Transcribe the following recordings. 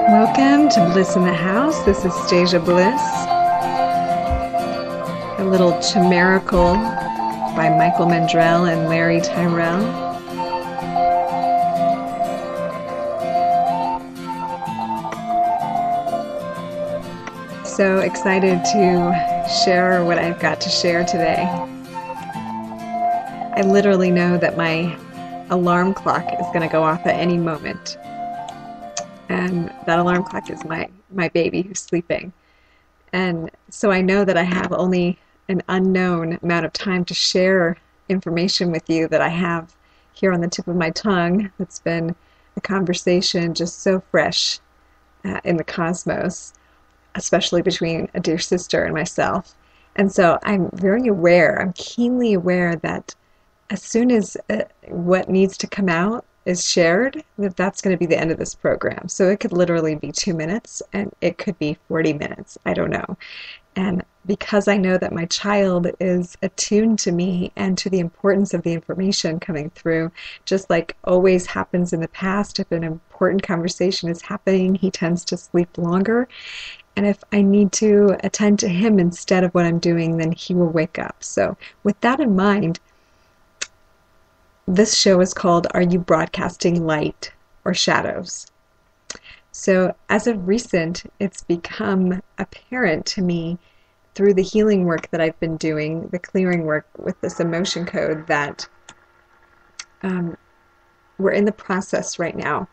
Welcome to Bliss in the House. This is Stasia Bliss. A little Chimerical by Michael Mandrell and Larry Tyrell. So excited to share what I've got to share today. I literally know that my alarm clock is going to go off at any moment. And that alarm clock is my baby who's sleeping. And so I know that I have only an unknown amount of time to share information with you that I have here on the tip of my tongue. That's been a conversation just so fresh in the cosmos, especially between a dear sister and myself. And so I'm keenly aware that as soon as what needs to come out is shared, that's going to be the end of this program. So it could literally be 2 minutes and it could be 40 minutes. I don't know. And because I know that my child is attuned to me and to the importance of the information coming through, just like always happens in the past, if an important conversation is happening, he tends to sleep longer. And if I need to attend to him instead of what I'm doing, then he will wake up. So with that in mind, this show is called Are You Broadcasting Light or Shadows? So as of recent, it's become apparent to me through the healing work that I've been doing, the clearing work with this emotion code, that we're in the process right now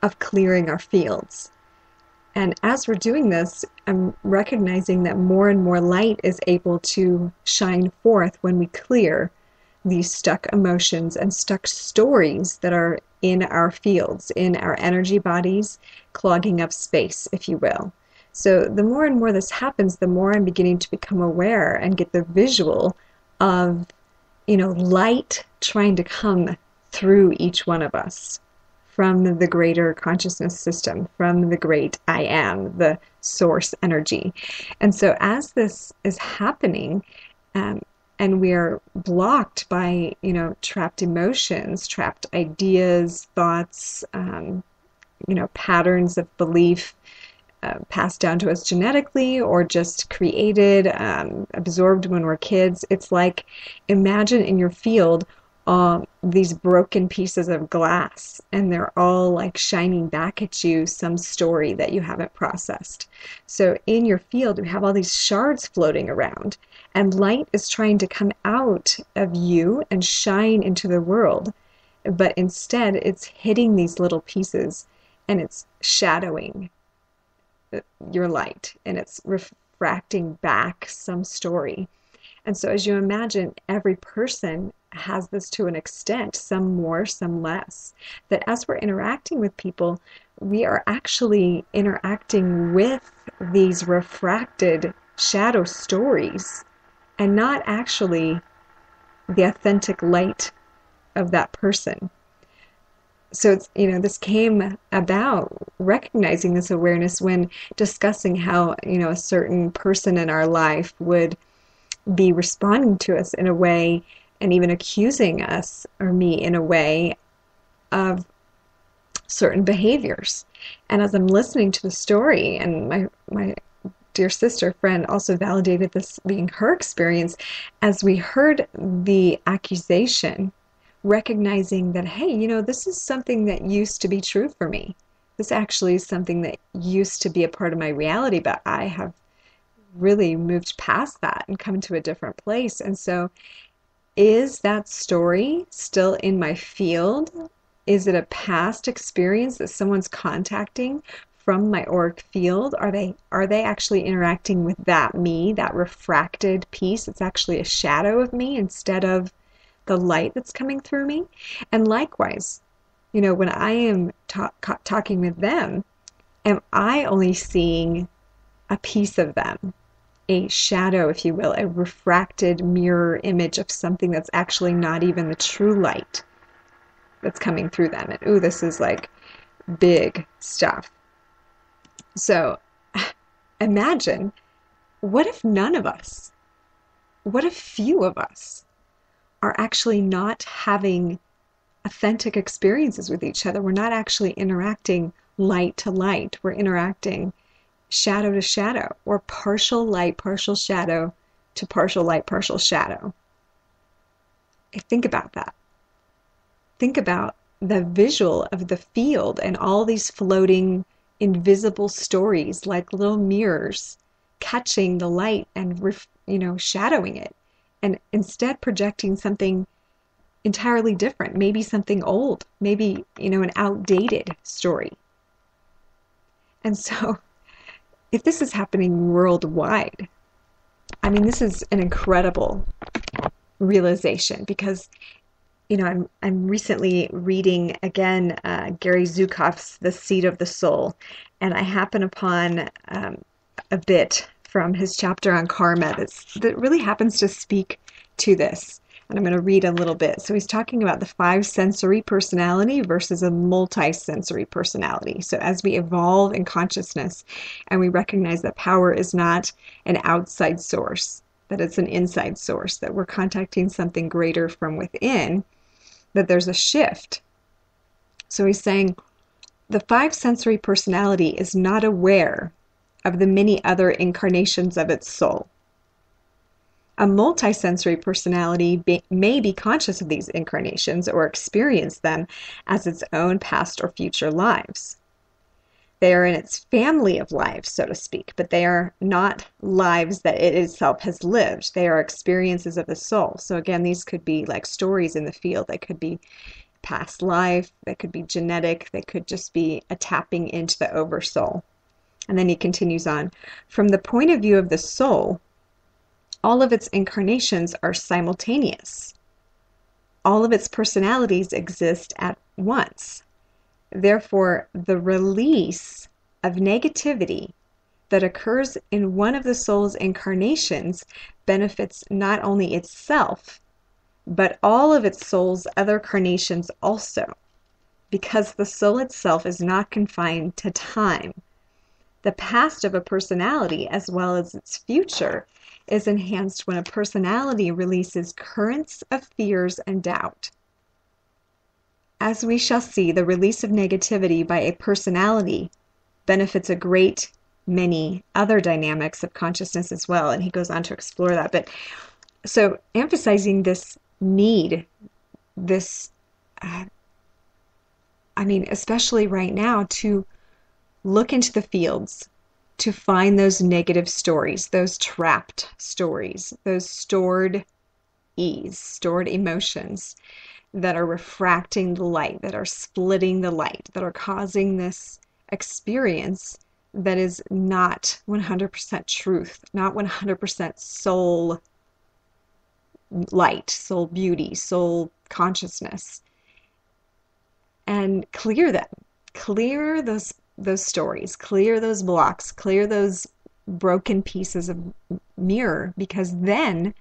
of clearing our fields. And as we're doing this, I'm recognizing that more and more light is able to shine forth when we clear these stuck emotions and stuck stories that are in our fields, in our energy bodies, clogging up space, if you will. So the more and more this happens, the more I'm beginning to become aware and get the visual of, light trying to come through each one of us from the greater consciousness system, from the great I am, the source energy. And so as this is happening, and we are blocked by, trapped emotions, trapped ideas, thoughts, patterns of belief passed down to us genetically or just created, absorbed when we're kids. It's like, imagine in your field these broken pieces of glass, and they're all like shining back at you some story that you haven't processed. So in your field, we have all these shards floating around, and light is trying to come out of you and shine into the world. But instead, it's hitting these little pieces, and it's shadowing your light, and it's refracting back some story. And so as you imagine, every person has this to an extent, some more, some less, that as we're interacting with people, we are actually interacting with these refracted shadow stories and not actually the authentic light of that person. So it's, this came about recognizing this awareness when discussing how, a certain person in our life would be responding to us in a way and even accusing us or me in a way of certain behaviors. And as I'm listening to the story, and my dear sister friend also validated this being her experience, as we heard the accusation, recognizing that, hey, this is something that used to be true for me. This actually is something that used to be a part of my reality, but I have really moved past that and come to a different place. And so is that story still in my field? Is it a past experience that someone's contacting from my auric field? Are they actually interacting with that me, that refracted piece? It's actually a shadow of me instead of the light that's coming through me. And likewise, when I am talking with them, am I only seeing a piece of them, a shadow, if you will, a refracted mirror image of something that's actually not even the true light that's coming through them? And ooh, this is like big stuff. So imagine, what if none of us, what if few of us are actually not having authentic experiences with each other. We're not actually interacting light to light. We're interacting shadow to shadow, or partial light, partial shadow to partial light, partial shadow. Think about that. Think about the visual of the field and all these floating invisible stories like little mirrors catching the light and shadowing it, and instead projecting something entirely different, maybe something old, maybe an outdated story. And so if this is happening worldwide, I mean, this is an incredible realization, because I'm recently reading again Gary Zukav's The Seed of the Soul, and I happen upon a bit from his chapter on karma that really happens to speak to this. And I'm going to read a little bit. So he's talking about the 5-sensory personality versus a multi-sensory personality. So as we evolve in consciousness and we recognize that power is not an outside source, that it's an inside source, that we're contacting something greater from within, that there's a shift. So he's saying the 5-sensory personality is not aware of the many other incarnations of its soul. A multisensory personality may be conscious of these incarnations or experience them as its own past or future lives. They are in its family of lives, so to speak, but they are not lives that it itself has lived. They are experiences of the soul. So again, these could be like stories in the field. They could be past life. They could be genetic. They could just be a tapping into the oversoul. And then he continues on. From the point of view of the soul, all of its incarnations are simultaneous. All of its personalities exist at once. Therefore, the release of negativity that occurs in one of the soul's incarnations benefits not only itself, but all of its soul's other carnations also, because the soul itself is not confined to time. The past of a personality, as well as its future, is enhanced when a personality releases currents of fears and doubt. As we shall see, the release of negativity by a personality benefits a great many other dynamics of consciousness as well, and he goes on to explore that. But so emphasizing this need, this, especially right now, to look into the fields, to find those negative stories, those trapped stories, those stored emotions that are refracting the light, that are splitting the light, that are causing this experience that is not 100% truth, not 100% soul light, soul beauty, soul consciousness. And clear them. Clear those stories, clear those blocks, clear those broken pieces of mirror, because then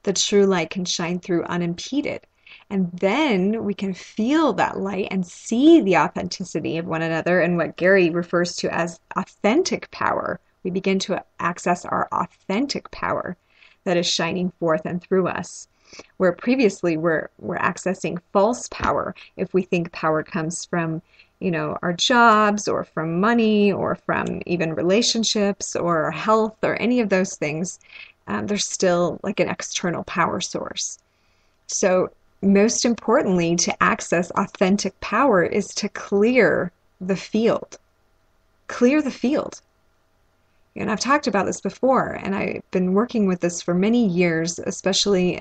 the true light can shine through unimpeded. And then we can feel that light and see the authenticity of one another, and what Gary refers to as authentic power. We begin to access our authentic power that is shining forth and through us. Where previously we're accessing false power if we think power comes from our jobs, or from money, or from even relationships, or health, or any of those things. There's still like an external power source. So most importantly, to access authentic power is to clear the field. Clear the field. And I've talked about this before, and I've been working with this for many years, especially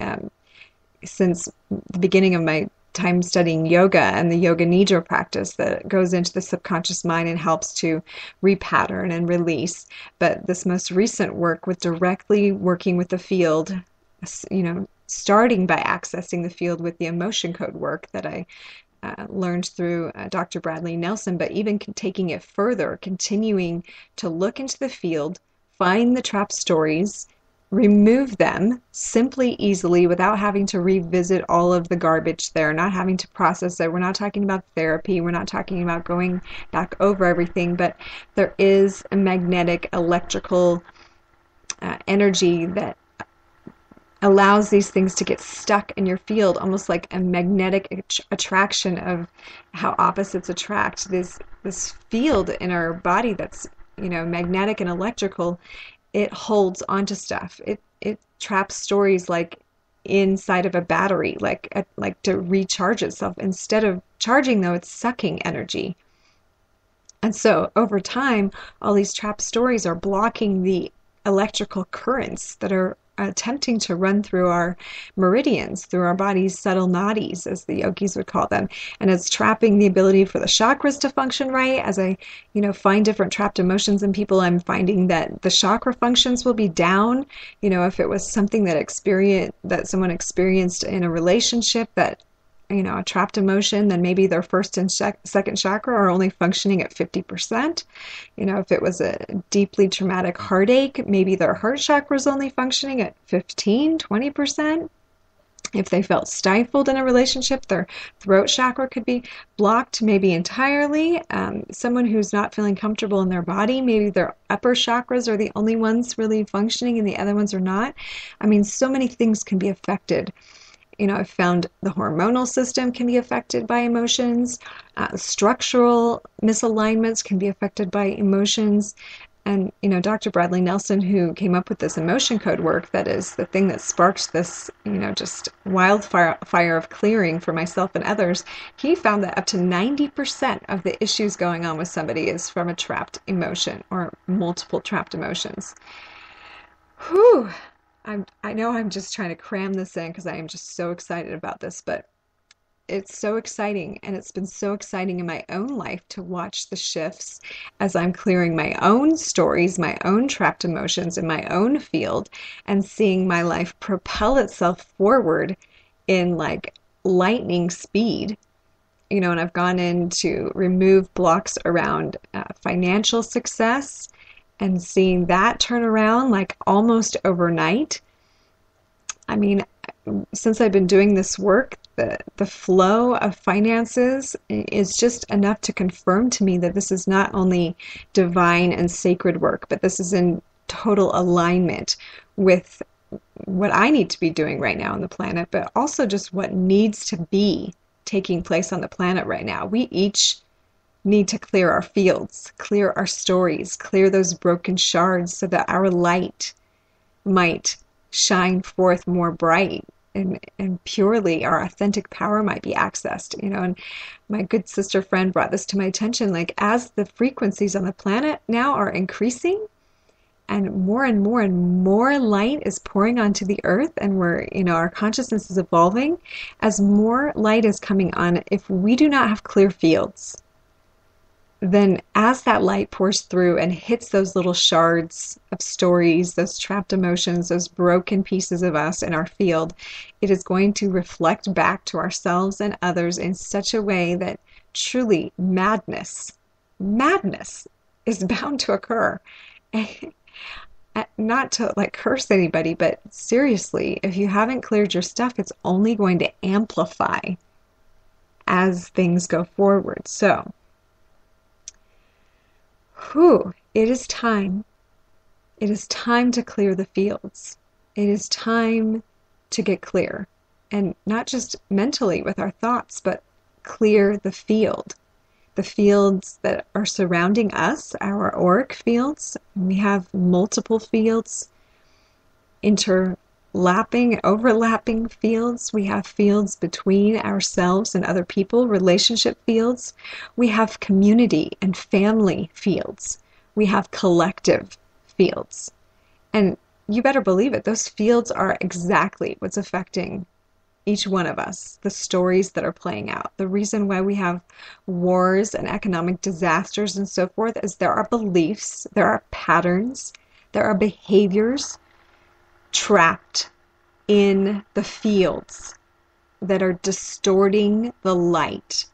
since the beginning of my time studying yoga and the yoga nidra practice that goes into the subconscious mind and helps to repattern and release. But this most recent work with directly working with the field, starting by accessing the field with the emotion code work that I learned through Dr. Bradley Nelson, but even taking it further, continuing to look into the field, find the trap stories, remove them simply, easily, without having to revisit all of the garbage there, not having to process it. We're not talking about therapy. We're not talking about going back over everything, but there is a magnetic, electrical energy that allows these things to get stuck in your field, almost like a magnetic attraction of how opposites attract. This field in our body that's, magnetic and electrical, it holds onto stuff. It traps stories like inside of a battery, like to recharge itself. Instead of charging, though, it's sucking energy. And so over time, all these trapped stories are blocking the electrical currents that are attempting to run through our meridians, through our body's subtle nadis, as the yogis would call them. And it's trapping the ability for the chakras to function right. As I, find different trapped emotions in people, I'm finding that the chakra functions will be down. If it was something that someone experienced in a relationship, that a trapped emotion, then maybe their first and second chakra are only functioning at 50%. If it was a deeply traumatic heartache, maybe their heart chakra is only functioning at 15, 20%. If they felt stifled in a relationship, their throat chakra could be blocked maybe entirely. Someone who's not feeling comfortable in their body, maybe their upper chakras are the only ones really functioning and the other ones are not. So many things can be affected. I've found the hormonal system can be affected by emotions. Structural misalignments can be affected by emotions. And, Dr. Bradley Nelson, who came up with this emotion code work, that is the thing that sparked this, just wildfire of clearing for myself and others, he found that up to 90% of the issues going on with somebody is from a trapped emotion or multiple trapped emotions. Whew. I know I'm just trying to cram this in because I am just so excited about this, but it's so exciting, and it's been so exciting in my own life to watch the shifts as I'm clearing my own stories, my own trapped emotions in my own field, and seeing my life propel itself forward in like lightning speed. And I've gone in to remove blocks around financial success, and seeing that turn around like almost overnight. Since I've been doing this work, the flow of finances is just enough to confirm to me that this is not only divine and sacred work, but this is in total alignment with what I need to be doing right now on the planet, but also just what needs to be taking place on the planet right now. We each need to clear our fields, clear our stories, clear those broken shards so that our light might shine forth more bright and purely our authentic power might be accessed. And my good sister friend brought this to my attention, like as the frequencies on the planet now are increasing and more and more light is pouring onto the earth, and our consciousness is evolving, as more light is coming on, if we do not have clear fields, then as that light pours through and hits those little shards of stories, those trapped emotions, those broken pieces of us in our field, it is going to reflect back to ourselves and others in such a way that truly madness is bound to occur. Not to curse anybody, but seriously, if you haven't cleared your stuff, it's only going to amplify as things go forward. So, it is time. It is time to clear the fields. It is time to get clear. And not just mentally with our thoughts, but clear the field. The fields that are surrounding us, our auric fields. We have multiple fields, overlapping fields. We have fields between ourselves and other people, relationship fields. We have community and family fields. We have collective fields. And you better believe it, those fields are exactly what's affecting each one of us, the stories that are playing out. The reason why we have wars and economic disasters and so forth is there are beliefs, there are patterns, there are behaviors trapped in the fields that are distorting the light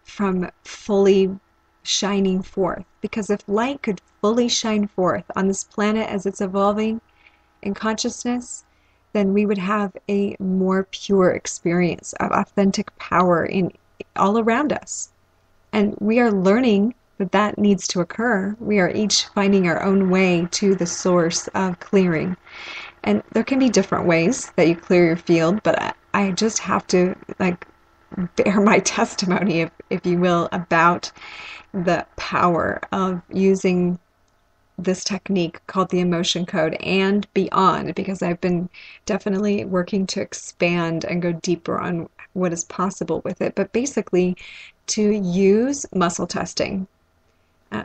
from fully shining forth. Because if light could fully shine forth on this planet as it's evolving in consciousness, then we would have a more pure experience of authentic power in all around us. And we are learning that needs to occur. We are each finding our own way to the source of clearing. And there can be different ways that you clear your field, but I just have to like bear my testimony, if you will, about the power of using this technique called the emotion code and beyond, because I've been definitely working to expand and go deeper on what is possible with it. But basically, to use muscle testing.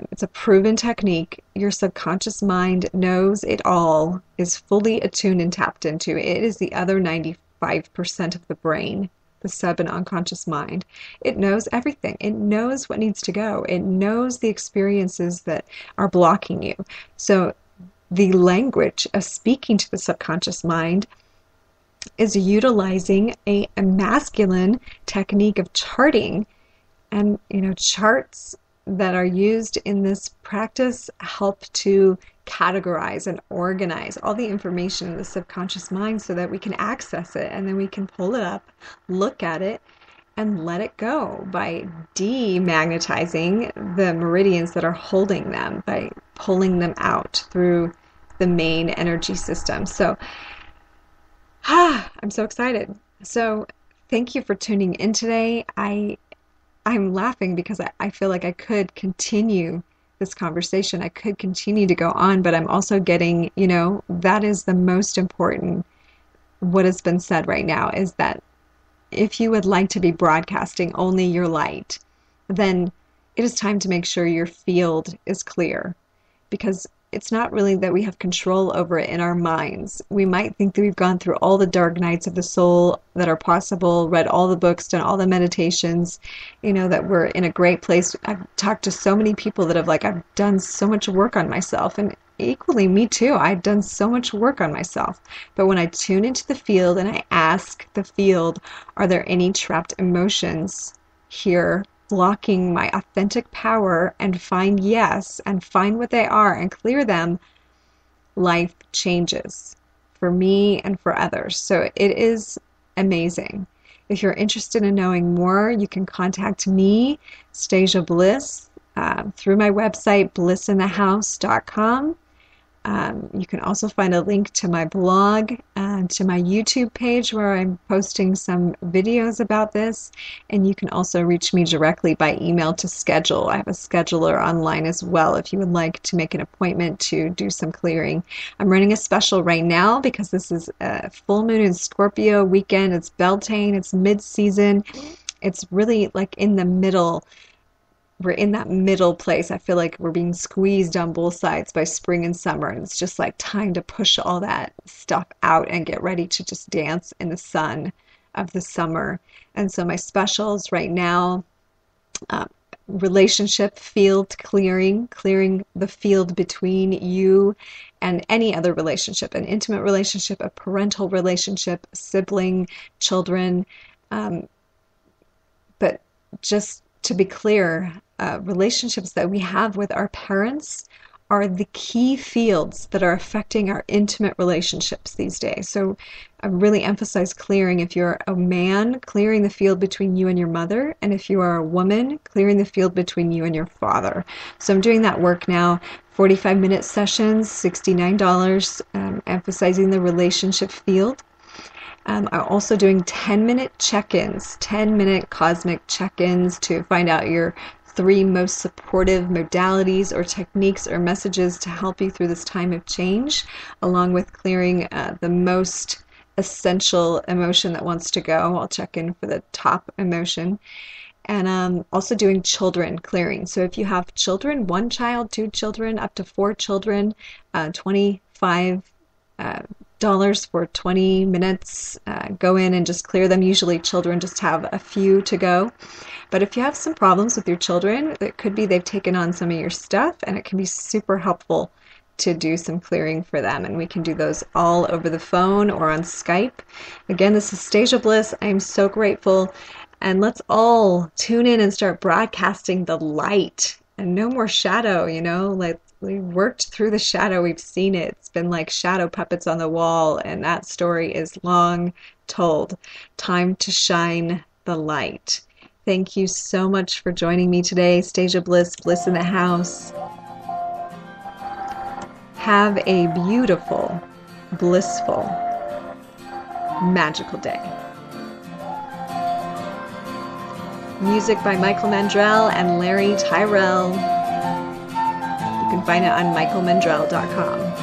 It's a proven technique. Your subconscious mind knows it all, is fully attuned and tapped into. It is the other 95% of the brain, the sub and unconscious mind. It knows everything. It knows what needs to go. It knows the experiences that are blocking you. So the language of speaking to the subconscious mind is utilizing a masculine technique of charting. And, charts that are used in this practice help to categorize and organize all the information in the subconscious mind so that we can access it, and then we can pull it up, look at it, and let it go by demagnetizing the meridians that are holding them, by pulling them out through the main energy system. So, I'm so excited. So, thank you for tuning in today. I'm laughing because I feel like I could continue this conversation. I could continue to go on, but I'm also getting, that is the most important. What has been said right now is that if you would like to be broadcasting only your light, then it is time to make sure your field is clear, because it's not really that we have control over it in our minds. We might think that we've gone through all the dark nights of the soul that are possible, read all the books, done all the meditations, that we're in a great place. I've talked to so many people that have I've done so much work on myself, and equally me too. I've done so much work on myself. But when I tune into the field and I ask the field, are there any trapped emotions here blocking my authentic power, and find yes, and find what they are and clear them, life changes for me and for others. So it is amazing. If you're interested in knowing more, you can contact me, Stasia Bliss, through my website, blissinthehouse.com. You can also find a link to my blog and to my YouTube page where I'm posting some videos about this. And you can also reach me directly by email to schedule. I have a scheduler online as well if you would like to make an appointment to do some clearing. I'm running a special right now because this is a full moon in Scorpio weekend. It's Beltane. It's mid-season. It's really in the middle. We're in that middle place. I feel like we're being squeezed on both sides by spring and summer, and it's just time to push all that stuff out and get ready to just dance in the sun of the summer. And so my specials right now, relationship field clearing the field between you and any other relationship, an intimate relationship, a parental relationship, sibling, children, but just to be clear, relationships that we have with our parents are the key fields that are affecting our intimate relationships these days. So I really emphasize clearing. If you're a man, clearing the field between you and your mother, and if you are a woman, clearing the field between you and your father. So I'm doing that work now, 45-minute sessions, $69, emphasizing the relationship field. I'm also doing 10-minute check-ins, 10-minute cosmic check-ins to find out your 3 most supportive modalities or techniques or messages to help you through this time of change, along with clearing the most essential emotion that wants to go. I'll check in for the top emotion. And also doing children clearing. So if you have children, 1 child, 2 children, up to 4 children, $25 for 20 minutes. Go in and just clear them. Usually children just have a few to go. But if you have some problems with your children, it could be they've taken on some of your stuff, and it can be super helpful to do some clearing for them. And we can do those all over the phone or on Skype. Again, this is Stasia Bliss. I'm so grateful. And let's all tune in and start broadcasting the light. And no more shadow, we worked through the shadow. We've seen it. It's been like shadow puppets on the wall, and that story is long told. Time to shine the light. Thank you so much for joining me today. Stasia Bliss, Bliss in the House. Have a beautiful blissful, magical day. Music by Michael Mandrell and Larry Tyrell. You can find it on michaelmandrell.com.